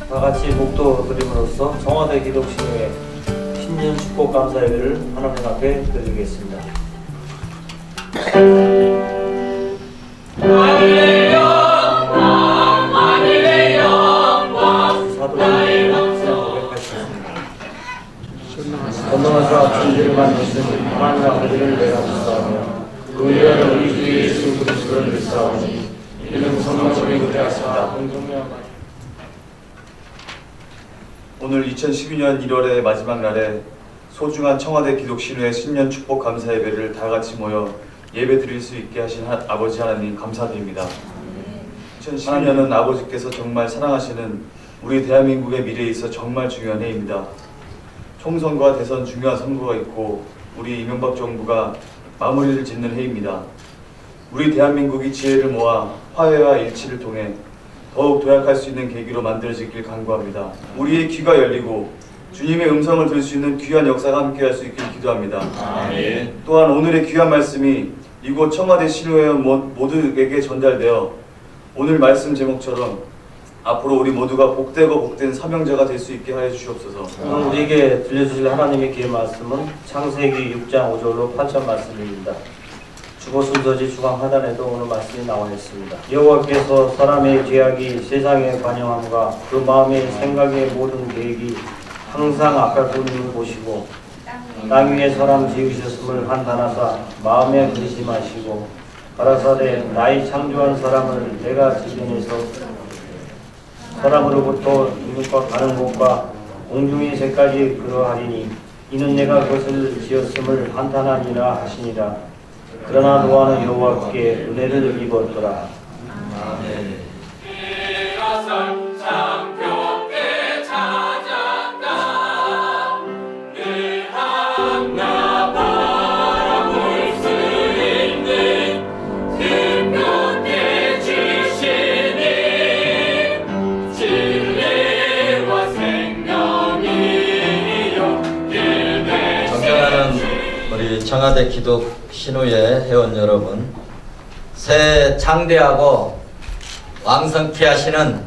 다 같이 목도 드림으로써 청와대 기독신의 신년 축복 감사 예배를 하나님 앞에 드리겠습니다. 하늘의 영광, 하늘의 영광, 사도의 고백하셨습니다. 건너가서 진리를 만드신 하나님 아버지를 내가 믿사오며 그 위하여 우리 주 예수 그리스도를 믿사오니 이는 성령님이 그대하시다. 오늘 2012년 1월의 마지막 날에 소중한 청와대 기독신우의 신년 축복 감사 예배를 다 같이 모여 예배 드릴 수 있게 하신 아버지 하나님 감사드립니다. 2012년은 아버지께서 정말 사랑하시는 우리 대한민국의 미래에 있어 정말 중요한 해입니다. 총선과 대선 중요한 선거가 있고 우리 이명박 정부가 마무리를 짓는 해입니다. 우리 대한민국이 지혜를 모아 화해와 일치를 통해 더욱 도약할 수 있는 계기로 만들어지길 간구합니다. 우리의 귀가 열리고 주님의 음성을 들을 수 있는 귀한 역사가 함께할 수 있길 기도합니다. 아멘. 또한 오늘의 귀한 말씀이 이곳 청와대 신우회원 모두에게 전달되어 오늘 말씀 제목처럼 앞으로 우리 모두가 복되고 복된 사명자가 될 수 있게 하여 주시옵소서. 오늘 우리에게 들려주실 하나님의 귀의 말씀은 창세기 6장 5절로 8절 말씀입니다. 주보 순서지 주강 하단에도 오늘 말씀이 나와 있습니다. 여호와께서 사람의 죄악이 세상에 관영함과 그 마음의 생각의 모든 계획이 항상 악할 뿐임을 보시고 땅 위에 사람 지으셨음을 판단하사 마음에 근심하시고 가라사대 나의 창조한 사람을 내가 지정해서 사람으로부터 이웃과 가는 곳과 공중의 새까지 그러하리니 이는 내가 그것을 지었음을 한탄하니라 하시니라. 그러나 노아는 여호와께 은혜를 입었더라. 아멘. 청와대 기독 신우회 회원 여러분, 새해 장대하고 왕성케 하시는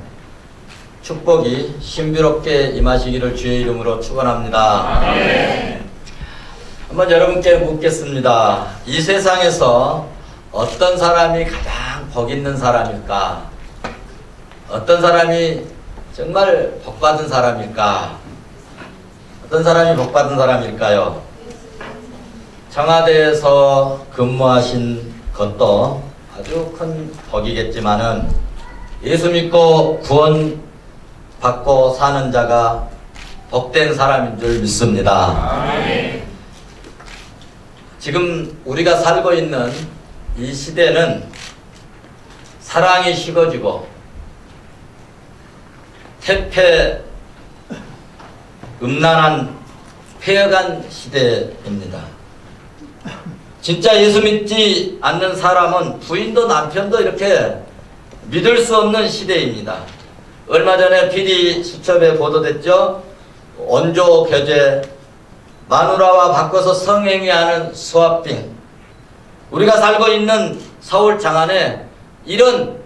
축복이 신비롭게 임하시기를 주의 이름으로 축원합니다. 아멘. 한번 여러분께 묻겠습니다. 이 세상에서 어떤 사람이 가장 복 있는 사람일까? 어떤 사람이 정말 복 받은 사람일까? 어떤 사람이 복 받은 사람일까요? 청와대에서 근무하신 것도 아주 큰 복이겠지만은 예수 믿고 구원 받고 사는 자가 복된 사람인 줄 믿습니다. 아멘. 지금 우리가 살고 있는 이 시대는 사랑이 식어지고 태폐 음란한 폐역한 시대입니다. 진짜 예수 믿지 않는 사람은 부인도 남편도 이렇게 믿을 수 없는 시대입니다. 얼마 전에 PD 수첩에 보도됐죠. 원조 교제, 마누라와 바꿔서 성행위하는 수합빙. 우리가 살고 있는 서울 장안에 이런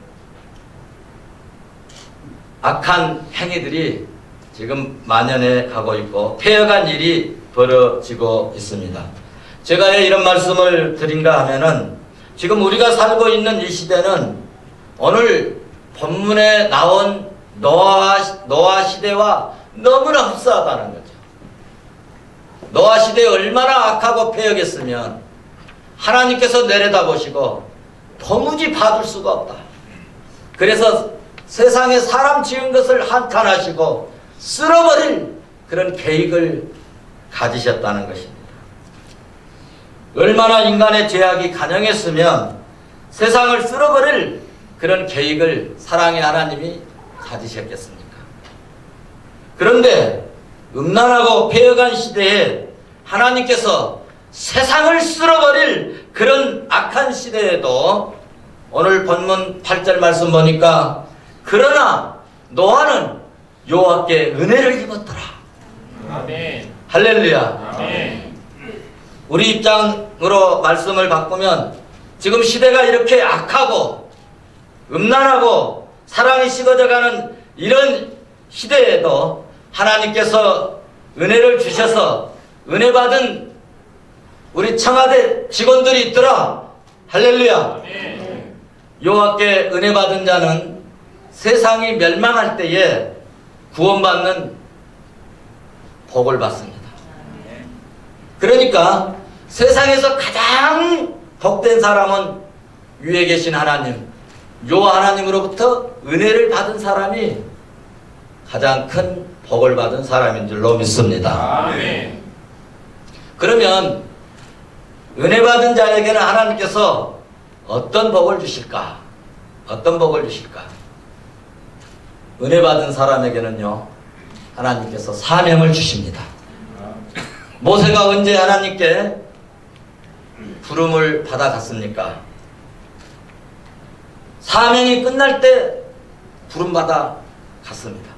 악한 행위들이 지금 만연해 가고 있고 폐역한 일이 벌어지고 있습니다. 제가 왜 이런 말씀을 드린가 하면은 지금 우리가 살고 있는 이 시대는 오늘 본문에 나온 노아 시대와 너무나 흡사하다는 거죠. 노아 시대에 얼마나 악하고 폐역했으면 하나님께서 내려다보시고 도무지 봐줄 수가 없다. 그래서 세상에 사람 지은 것을 한탄하시고 쓸어버릴 그런 계획을 가지셨다는 것입니다. 얼마나 인간의 죄악이 간영했으면 세상을 쓸어버릴 그런 계획을 사랑의 하나님이 가지셨겠습니까? 그런데 음란하고 폐역한 시대에 하나님께서 세상을 쓸어버릴 그런 악한 시대에도 오늘 본문 8절 말씀 보니까 그러나 노아는 여호와께 은혜를 입었더라. 아멘. 할렐루야. 아멘. 우리 입장으로 말씀을 바꾸면 지금 시대가 이렇게 악하고 음란하고 사랑이 식어져가는 이런 시대에도 하나님께서 은혜를 주셔서 은혜 받은 우리 청와대 직원들이 있더라. 할렐루야. 여호와께 은혜 받은 자는 세상이 멸망할 때에 구원받는 복을 받습니다. 그러니까 세상에서 가장 복된 사람은 위에 계신 하나님, 여호와 하나님으로부터 은혜를 받은 사람이 가장 큰 복을 받은 사람인 줄로 믿습니다. 아멘. 그러면 은혜 받은 자에게는 하나님께서 어떤 복을 주실까? 어떤 복을 주실까? 은혜 받은 사람에게는요, 하나님께서 사명을 주십니다. 모세가 언제 하나님께 부름을 받아갔습니까? 사명이 끝날 때 부름받아 갔습니다.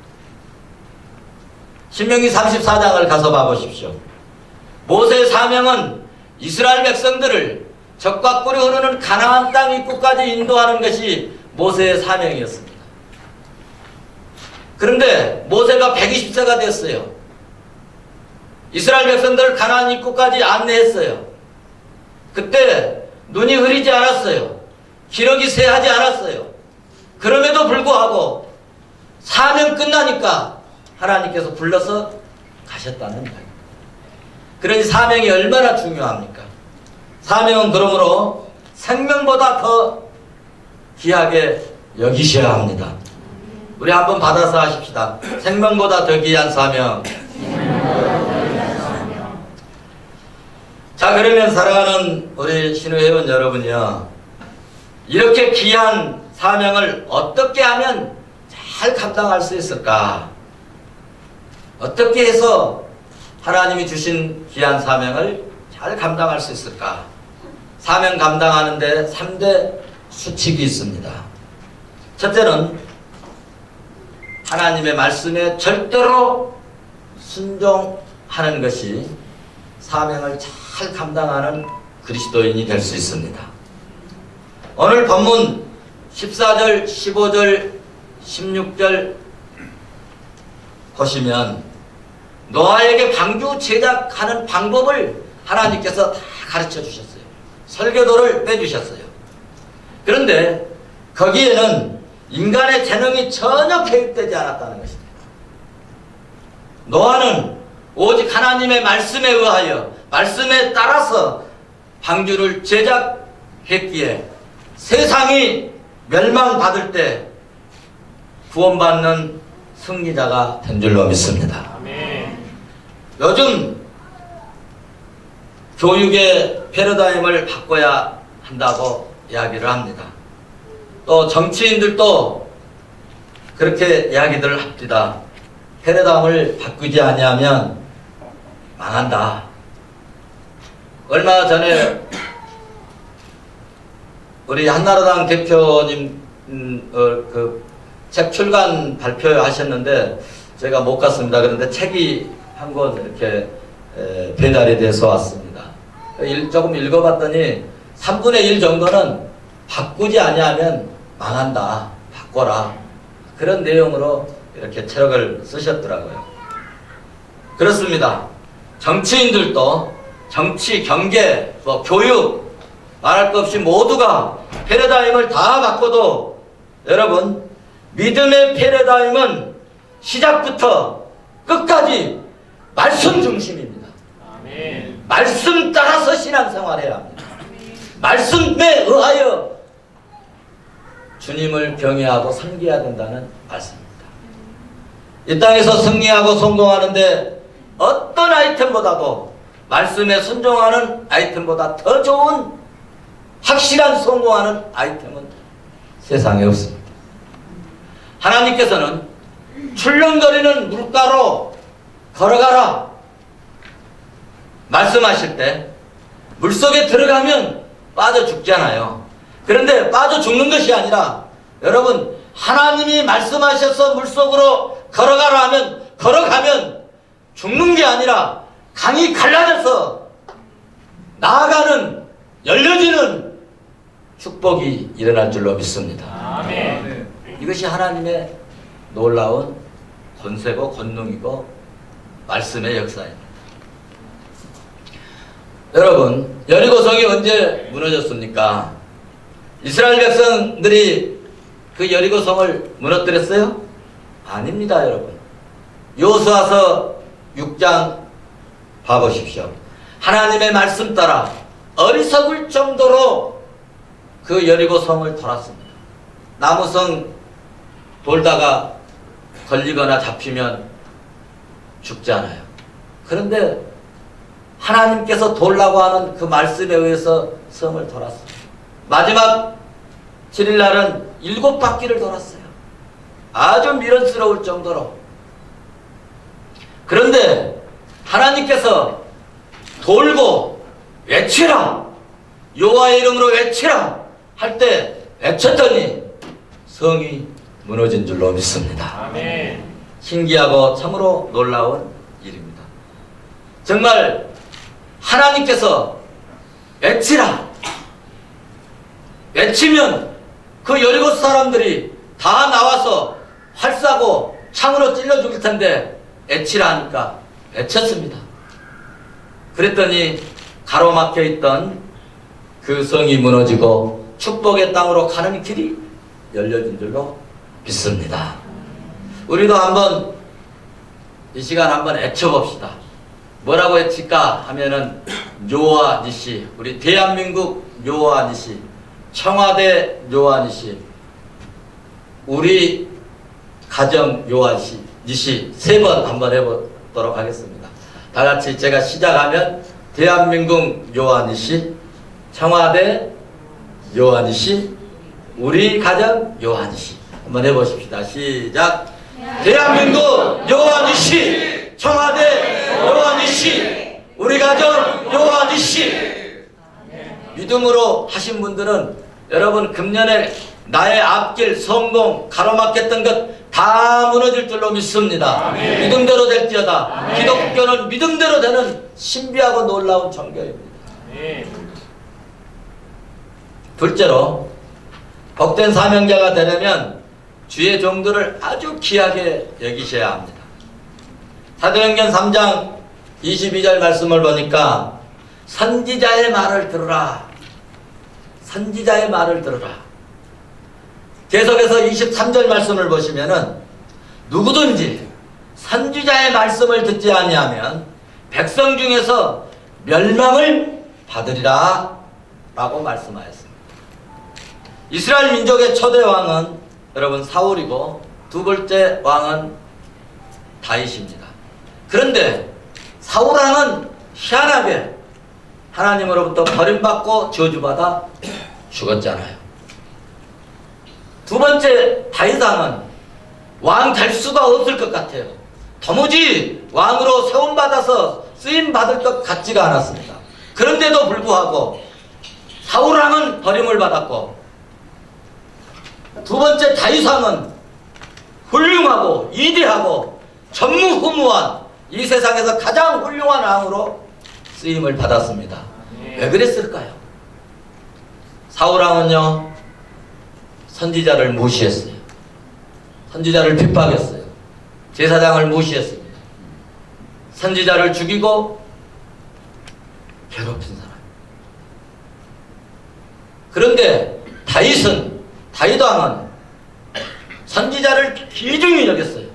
신명기 34장을 가서 봐보십시오. 모세의 사명은 이스라엘 백성들을 적과 꿀이 흐르는 가나안 땅 입구까지 인도하는 것이 모세의 사명이었습니다. 그런데 모세가 120세가 됐어요. 이스라엘 백성들을 가나안 입구까지 안내했어요. 그때 눈이 흐리지 않았어요. 기력이 쇠하지 않았어요. 그럼에도 불구하고 사명 끝나니까 하나님께서 불러서 가셨다는 이야기입니다. 그러니 사명이 얼마나 중요합니까? 사명은 그러므로 생명보다 더 귀하게 여기셔야 합니다. 우리 한번 받아서 하십시다. 생명보다 더 귀한 사명. 자, 그러면 사랑하는 우리 신우 회원 여러분이요, 이렇게 귀한 사명을 어떻게 하면 잘 감당할 수 있을까? 어떻게 해서 하나님이 주신 귀한 사명을 잘 감당할 수 있을까? 사명 감당하는데 3대 수칙이 있습니다. 첫째는 하나님의 말씀에 절대로 순종하는 것이 사명을 잘 감당하는 그리스도인이 될 수 있습니다. 오늘 본문 14절, 15절, 16절 보시면 노아에게 방주 제작하는 방법을 하나님께서 다 가르쳐 주셨어요. 설계도를 빼주셨어요. 그런데 거기에는 인간의 재능이 전혀 개입되지 않았다는 것입니다. 노아는 오직 하나님의 말씀에 의하여, 말씀에 따라서 방주를 제작했기에 세상이 멸망받을 때 구원받는 승리자가 된 줄로 믿습니다. 아멘. 요즘 교육의 패러다임을 바꿔야 한다고 이야기를 합니다. 또 정치인들도 그렇게 이야기들을 합니다. 패러다임을 바꾸지 아니하면 망한다. 얼마 전에 우리 한나라당 대표님 그 책 출간 발표하셨는데 제가 못 갔습니다. 그런데 책이 한 권 이렇게 배달이 돼서 왔습니다. 조금 읽어봤더니 3분의 1 정도는 바꾸지 아니하면 망한다. 바꿔라. 그런 내용으로 이렇게 책을 쓰셨더라고요. 그렇습니다. 정치인들도 정치, 경제, 교육 말할 것 없이 모두가 패러다임을 다 바꿔도 여러분, 믿음의 패러다임은 시작부터 끝까지 말씀 중심입니다. 아멘. 말씀 따라서 신앙생활해야 합니다. 말씀에 의하여 주님을 경외하고 섬겨야 된다는 말씀입니다. 이 땅에서 승리하고 성공하는데 어떤 아이템보다도 말씀에 순종하는 아이템보다 더 좋은 확실한 성공하는 아이템은 세상에 없습니다. 하나님께서는 출렁거리는 물가로 걸어가라 말씀하실 때 물속에 들어가면 빠져 죽잖아요. 그런데 빠져 죽는 것이 아니라 여러분, 하나님이 말씀하셔서 물속으로 걸어가라 하면 걸어가면 죽는 게 아니라 강이 갈라져서 나아가는, 열려지는 축복이 일어날 줄로 믿습니다. 아멘. 이것이 하나님의 놀라운 권세고 권능이고 말씀의 역사입니다. 여러분, 여리고성이 언제 무너졌습니까? 이스라엘 백성들이 그 여리고성을 무너뜨렸어요? 아닙니다, 여러분. 여호수아서 6장 봐보십시오. 하나님의 말씀 따라 어리석을 정도로 그 여리고성을 돌았습니다. 나무성 돌다가 걸리거나 잡히면 죽잖아요. 그런데 하나님께서 돌라고 하는 그 말씀에 의해서 성을 돌았습니다. 마지막 7일날은 7바퀴를 돌았어요. 아주 미련스러울 정도로. 그런데 하나님께서 돌고 외치라, 여호와의 이름으로 외치라 할 때 외쳤더니 성이 무너진 줄로 믿습니다. 아멘. 신기하고 참으로 놀라운 일입니다. 정말 하나님께서 외치라, 외치면 그 여리고 사람들이 다 나와서 활 쏴고 창으로 찔러 죽일 텐데 외치라 하니까 외쳤습니다. 그랬더니 가로막혀 있던 그 성이 무너지고 축복의 땅으로 가는 길이 열려진 줄로 믿습니다. 우리도 한번 이 시간 한번 외쳐봅시다. 뭐라고 외칠까 하면은 여호와 니시, 우리 대한민국 여호와 니시, 청와대 여호와 니시, 우리 가정 여호와 니시 3번 한번 해보도록 하겠습니다. 다 같이 제가 시작하면 대한민국 여호와 니시, 청와대 여호와 니시, 우리 가정 여호와 니시 한번 해보십시다. 시작. 대한민국 여호와 니시, 청와대 여호와 니시, 우리 가정 여호와 니시. 믿음으로 하신 분들은 여러분 금년에 나의 앞길 성공 가로막혔던 것 다 무너질 줄로 믿습니다. 아멘. 믿음대로 될지어다. 아멘. 기독교는 믿음대로 되는 신비하고 놀라운 종교입니다. 아멘. 둘째로 복된 사명자가 되려면 주의 종들을 아주 귀하게 여기셔야 합니다. 사도행전 3장 22절 말씀을 보니까 선지자의 말을 들으라. 선지자의 말을 들으라. 계속해서 23절 말씀을 보시면은 누구든지 선지자의 말씀을 듣지 아니하면 백성 중에서 멸망을 받으리라 라고 말씀하였습니다. 이스라엘 민족의 초대 왕은 여러분 사울이고 두 번째 왕은 다윗입니다. 그런데 사울 왕은 희한하게 하나님으로부터 버림받고 저주받아 죽었잖아요. 두 번째 다윗 왕은 왕 될 수가 없을 것 같아요. 도무지 왕으로 세움받아서 쓰임받을 것 같지가 않았습니다. 그런데도 불구하고 사울 왕은 버림을 받았고 두 번째 다윗 왕은 훌륭하고 위대하고 전무후무한 이 세상에서 가장 훌륭한 왕으로 쓰임을 받았습니다. 왜 그랬을까요? 사울 왕은요 선지자를 무시했어요. 선지자를 핍박했어요. 제사장을 무시했습니다. 선지자를 죽이고 괴롭힌 사람. 그런데 다윗 왕은 선지자를 귀중히 여겼어요.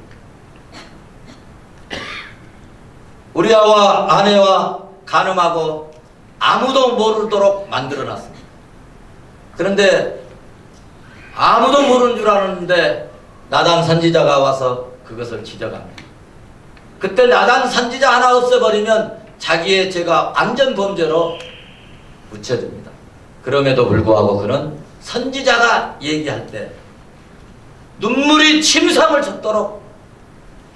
우리아와 아내와 간음하고 아무도 모르도록 만들어놨습니다. 그런데 아무도 모르는 줄 알았는데 나단 선지자가 와서 그것을 지적합니다. 그때 나단 선지자 하나 없애버리면 자기의 죄가 완전 범죄로 묻혀집니다. 그럼에도 불구하고 그는 선지자가 얘기할 때 눈물이 침상을 젖도록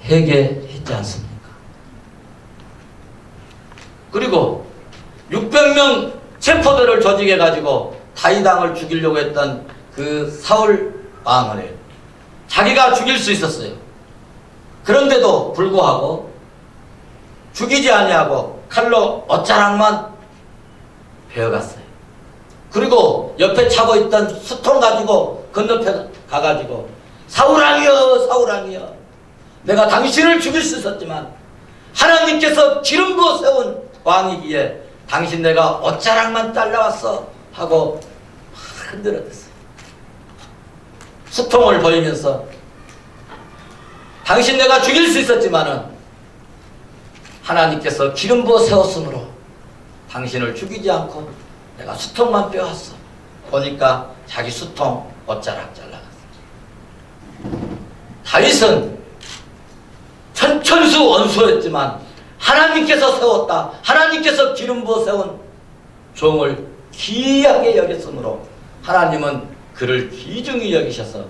회개했지 않습니까? 그리고 600명 체포대를 조직해가지고 다윗 왕을 죽이려고 했던 그 사울 왕을 자기가 죽일 수 있었어요. 그런데도 불구하고 죽이지 아니하고 칼로 어짜락만 베어갔어요. 그리고 옆에 차고 있던 수통 가지고 건너편 가가지고 사울 왕이여 사울 왕이여 내가 당신을 죽일 수 있었지만 하나님께서 기름 부어 세운 왕이기에 당신 내가 어쩌락만 잘라왔어 하고 막 흔들어댔어요. 수통을 보이면서 당신 내가 죽일 수 있었지만은 하나님께서 기름 부어 세웠으므로 당신을 죽이지 않고 내가 수통만 빼왔어. 보니까 자기 수통 어짜락 잘라갔어. 다윗은 천천수 원수였지만 하나님께서 세웠다. 하나님께서 기름 부어 세운 종을 귀하게 여겼으므로 하나님은 그를 귀중히 여기셔서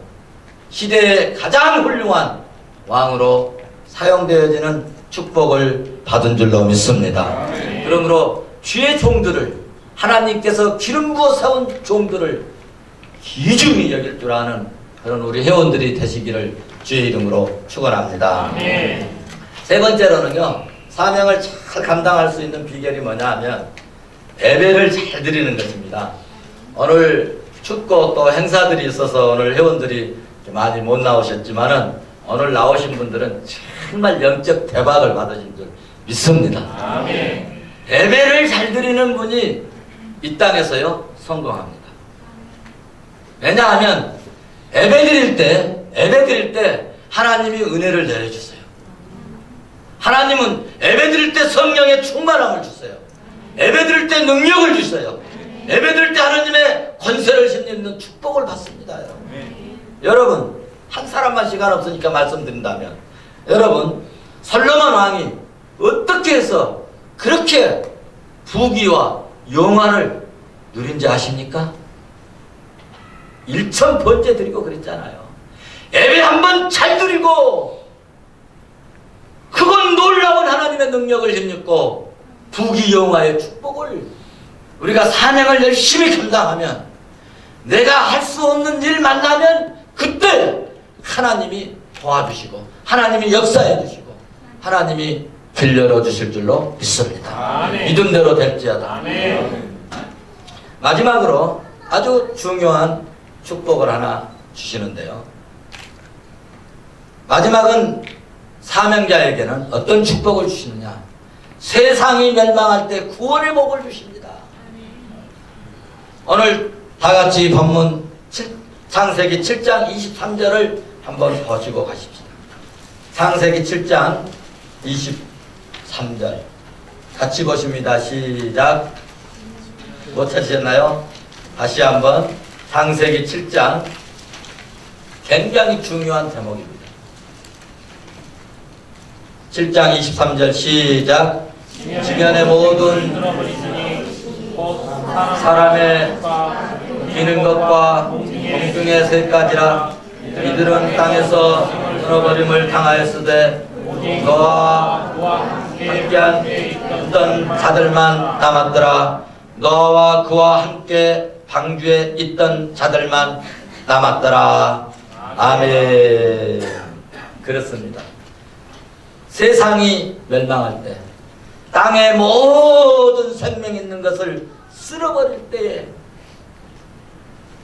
시대의 가장 훌륭한 왕으로 사용되어지는 축복을 받은 줄로 믿습니다. 그러므로 주의 종들을 하나님께서 기름 부어 세운 종들을 귀중히 여길 줄 아는 그런 우리 회원들이 되시기를 주의 이름으로 축원합니다. 세 번째로는요, 사명을 잘 감당할 수 있는 비결이 뭐냐 하면 예배를 잘 드리는 것입니다. 오늘 춥고 또 행사들이 있어서 오늘 회원들이 많이 못 나오셨지만은 오늘 나오신 분들은 정말 영적 대박을 받으신 줄 믿습니다. 아멘. 예배를 잘 드리는 분이 이 땅에서요 성공합니다. 왜냐하면 예배 드릴 때 하나님이 은혜를 내려주세요. 하나님은 예배 드릴 때 성령의 충만함을 주세요. 예배 드릴 때 능력을 주세요. 예배 드릴 때 하나님의 권세를 힘입는 축복을 받습니다. 여러분, 한 사람만 시간 없으니까 말씀드린다면, 여러분, 솔로몬 왕이 어떻게 해서 그렇게 부귀와 영화를 누린지 아십니까? 1000번째 드리고 그랬잖아요. 예배 한번 잘 드리고 그건 놀라운 하나님의 능력을 힘입고 부귀 영화의 축복을 우리가 사명을 열심히 감당하면 내가 할 수 없는 일 만나면 그때 하나님이 도와주시고 하나님이 역사해 주시고 하나님이 길 열어주실 줄로 믿습니다. 아멘. 믿음대로 될지어다. 아멘. 마지막으로 아주 중요한 축복을 하나 주시는데요. 마지막은 사명자에게는 어떤 축복을 주시느냐. 세상이 멸망할 때 구원의 복을 주십니다. 오늘 다같이 본문 창세기 7장 23절을 한번 보시고 가십시다. 창세기 7장 23절 같이 보십니다. 시작. 못 찾으셨나요? 다시 한번 창세기 7장 굉장히 중요한 제목입니다. 7장 23절 시작. 지면의 모든 사람의 기는 것과 공중의 새까지라 이들은 땅에서 끊어버림을 당하였으되 너와 함께한 있던 자들만 남았더라. 너와 그와 함께 방주에 있던 자들만 남았더라. 아멘. 그렇습니다. 세상이 멸망할 때 땅에 모든 생명 있는 것을 쓸어버릴 때에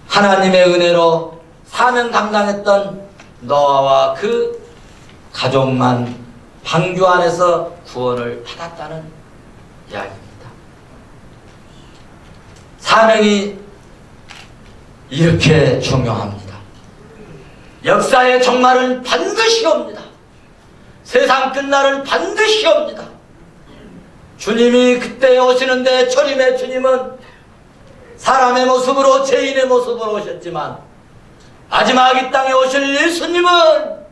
하나님의 은혜로 사명 감당했던 노아와 그 가족만 방주 안에서 구원을 받았다는 이야기입니다. 사명이 이렇게 중요합니다. 역사의 종말은 반드시 옵니다. 세상 끝날은 반드시 옵니다. 주님이 그때 오시는데 초림의 주님은 사람의 모습으로 죄인의 모습으로 오셨지만 마지막 이 땅에 오실 예수님은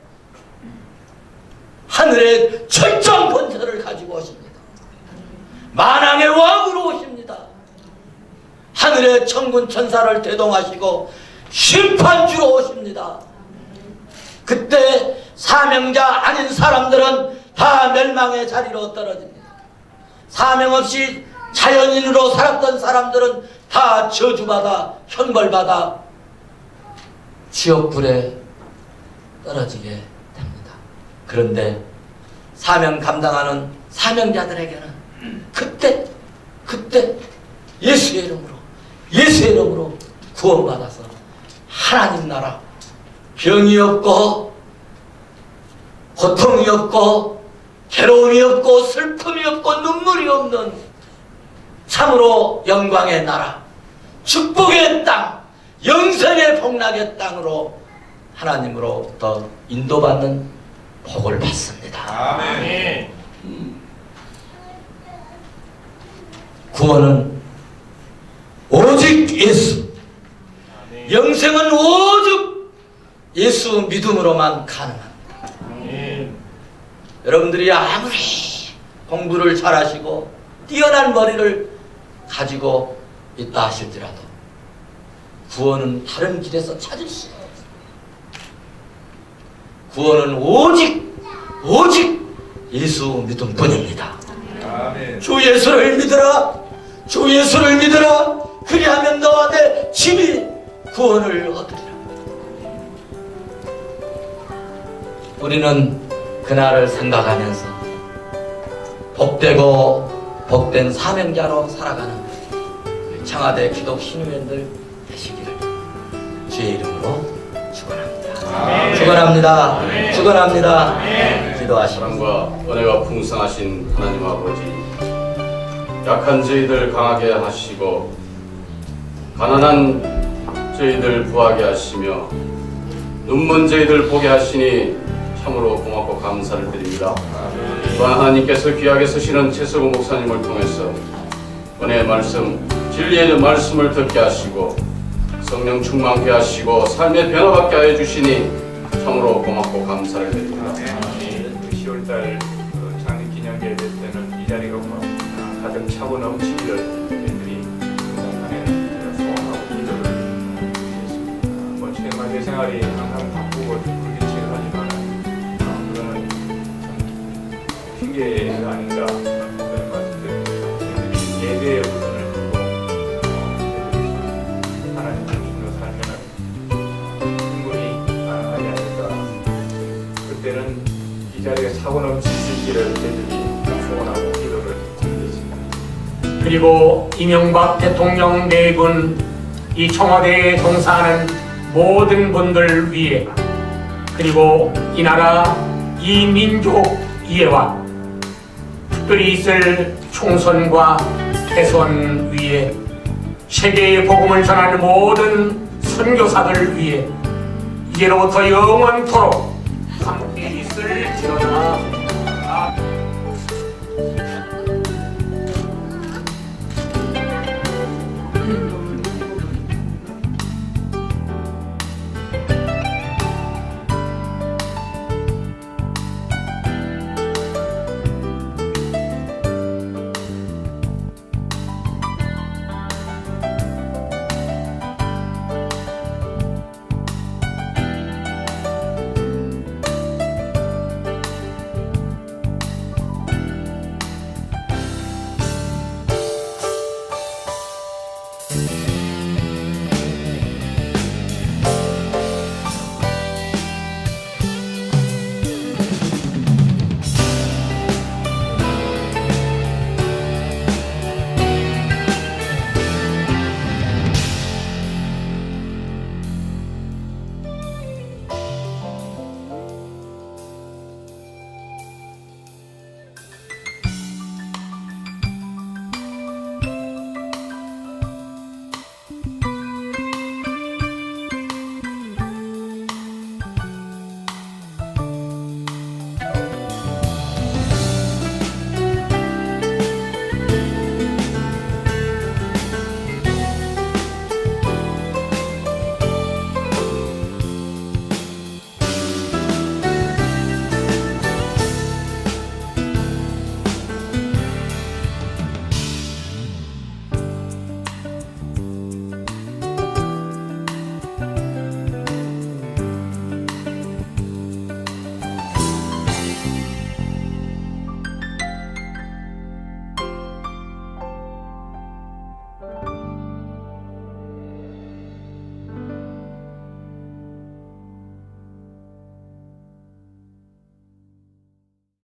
하늘의 철저한 권세를 가지고 오십니다. 만왕의 왕으로 오십니다. 하늘의 천군 천사를 대동하시고 심판주로 오십니다. 그때 사명자 아닌 사람들은 다 멸망의 자리로 떨어집니다. 사명 없이 자연인으로 살았던 사람들은 다 저주받아 형벌받아 지옥불에 떨어지게 됩니다. 그런데 사명 감당하는 사명자들에게는 그때 예수의 이름으로 구원받아서 하나님 나라 병이 없고 고통이 없고 괴로움이 없고 슬픔이 없고 눈물이 없는 참으로 영광의 나라, 축복의 땅, 영생의 복락의 땅으로 하나님으로부터 인도받는 복을 받습니다. 아멘. 구원은 오직 예수, 영생은 오직 예수 믿음으로만 가능합니다. 여러분들이 아무리 공부를 잘하시고 뛰어난 머리를 가지고 있다 하실지라도 구원은 다른 길에서 찾을 수 없어요. 구원은 오직 예수 믿음뿐입니다. 아멘. 주 예수를 믿으라, 주 예수를 믿으라. 그리하면 너와 내 집이 구원을 얻으리라. 우리는 그날을 생각하면서 복되고 복된 사명자로 살아가는 우리 청와대 기독 신우회원들 되시기를 주의 이름으로 축원합니다. 축원합니다. 축원합니다. 기도하시고 사랑과 은혜가 풍성하신 하나님 아버지, 약한 저희들 강하게 하시고 가난한 저희들 부하게 하시며 눈먼 저희들 보게 하시니 참으로 고맙고 감사를 드립니다. 또한 하나님께서 귀하게 쓰시는 최석우 목사님을 통해서 은혜의 말씀, 진리의 말씀을 듣게 하시고 성령 충만케 하시고 삶의 변화받게 하여 주시니 참으로 고맙고 감사를 드립니다. 10월달 장립기념회에 될 때는 이 자리가 가득 차고 넘치기를 저희들이 부산에 소원하고 기도를 드리겠습니다. 뭐 최마대 생활이 항상 바쁘고 불규칙을 하지만 그거는 참 핑계가 아닌가 그런 말씀드립니다. 저희들이 예배의 우선을 두고 하나님 중심으로 살면은 충분히 가능하지 않을까. 그때는 이 자리에 사고 넘칠 수 있기를 저희들이 소원하고 기도를 드리겠습니다. 그리고 이명박 대통령 내군 이 청와대에 종사하는 모든 분들 위해, 그리고 이 나라 이 민족 이해와 특별히 있을 총선과 대선 위에 세계의 복음을 전하는 모든 선교사들 위해 이제로부터 영원토록 함께 있을지어다.